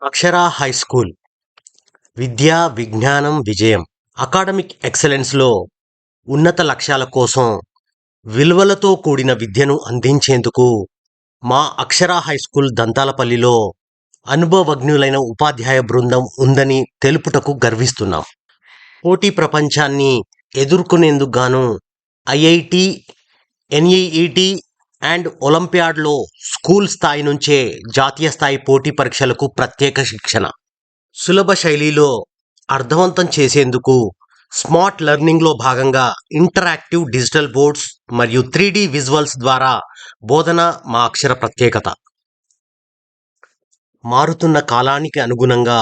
అక్షర high school విద్య, విజ్ఞానం, విజయం. Academic ఎక్సలెన్స్లో ఉన్నత లక్ష్యాల కోసం విలువలతో కూడిన విద్యను అందించేందుకు మా అక్షర హై స్కూల్ దంతాలపల్లిలో అనుభవజ్ఞులైన ఉపాధ్యాయ బృందం ఉందని తెలుపుటకు గర్విస్తున్నాం. పోటీ ప్రపంచాన్ని ఎదుర్కొనేందుకు గాను ఐఐటి, ఎన్ఈఈటి అండ్ ఒలింపియాడ్లో స్కూల్ స్థాయి నుంచే జాతీయ స్థాయి పోటీ పరీక్షలకు ప్రత్యేక శిక్షణ, సులభ శైలిలో అర్థవంతం చేసేందుకు స్మార్ట్ లెర్నింగ్లో భాగంగా ఇంటరాక్టివ్ డిజిటల్ బోర్డ్స్ మరియు 3D విజువల్స్ ద్వారా బోధన మా అక్షర ప్రత్యేకత. మారుతున్న కాలానికి అనుగుణంగా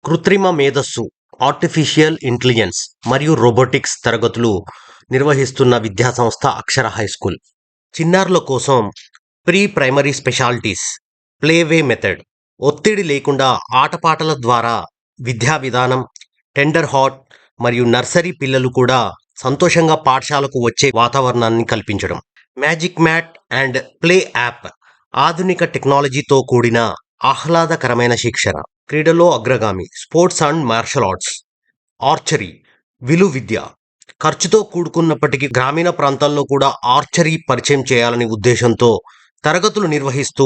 కృత్రిమ మేధస్సు, ఆర్టిఫిషియల్ ఇంటెలిజెన్స్ మరియు రోబోటిక్స్ తరగతులు నిర్వహిస్తున్న విద్యాసంస్థ అక్షర హై స్కూల్. చిన్నారుల కోసం pre primary specialities, playway method, ఒత్తిడి లేకుండా ఆటపాటల ద్వారా విద్యా విధానం, టెండర్ హార్ట్ మరియు నర్సరీ పిల్లలు కూడా సంతోషంగా పాఠశాలకు వచ్చే వాతావరణాన్ని కల్పించడం. Magic mat and play app, ఆధునిక టెక్నాలజీతో కూడిన ఆహ్లాదకరమైన శిక్షణ. క్రీడలో అగ్రగామి, sports and martial arts, archery, విలు విద్య. ఖర్చుతో కూడుకున్నప్పటికీ గ్రామీణ ప్రాంతాల్లో కూడా ఆర్చరీ పరిచయం చేయాలనే ఉద్దేశంతో తరగతులు నిర్వహిస్తూ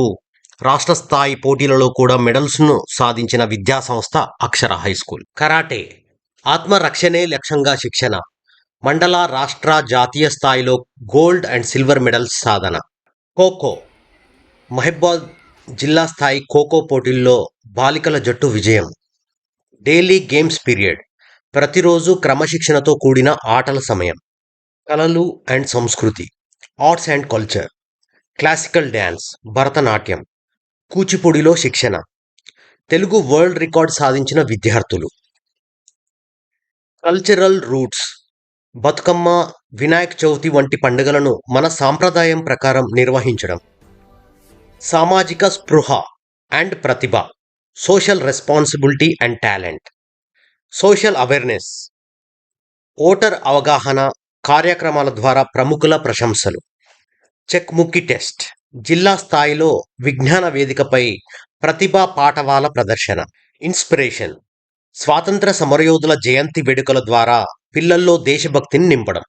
రాష్ట్ర స్థాయి పోటీలలో కూడా మెడల్స్ను సాధించిన విద్యా సంస్థ అక్షర హై స్కూల్. కరాటే, ఆత్మరక్షణే లక్ష్యంగా శిక్షణ, మండల, రాష్ట్ర, జాతీయ స్థాయిలో గోల్డ్ అండ్ సిల్వర్ మెడల్స్ సాధన. ఖోఖో, మహబాద్ జిల్లా స్థాయి ఖోఖో పోటీల్లో బాలికల జట్టు విజయం. డైలీ గేమ్స్ పీరియడ్, ప్రతిరోజు క్రమశిక్షణతో కూడిన ఆటల సమయం. కళలు అండ్ సంస్కృతి, arts and culture, classical dance, Bharatanatyam, కూచిపూడిలో శిక్షణ. తెలుగు వరల్డ్ రికార్డ్ సాధించిన విద్యార్థులు. కల్చరల్ రూట్స్, బతుకమ్మ, వినాయక చవితి వంటి పండుగలను మన సాంప్రదాయం ప్రకారం నిర్వహించడం. సామాజిక స్పృహ అండ్ ప్రతిభ, social responsibility and talent. Social awareness, voter అవగాహన కార్యక్రమాల ద్వారా ప్రముఖుల ప్రశంసలు. చెక్ముక్కి టెస్ట్, జిల్లా స్థాయిలో విజ్ఞాన వేదికపై ప్రతిభా పాటవాల ప్రదర్శన. ఇన్స్పిరేషన్, స్వాతంత్ర సమరయోధుల జయంతి వేడుకల ద్వారా పిల్లల్లో దేశభక్తిని నింపడం.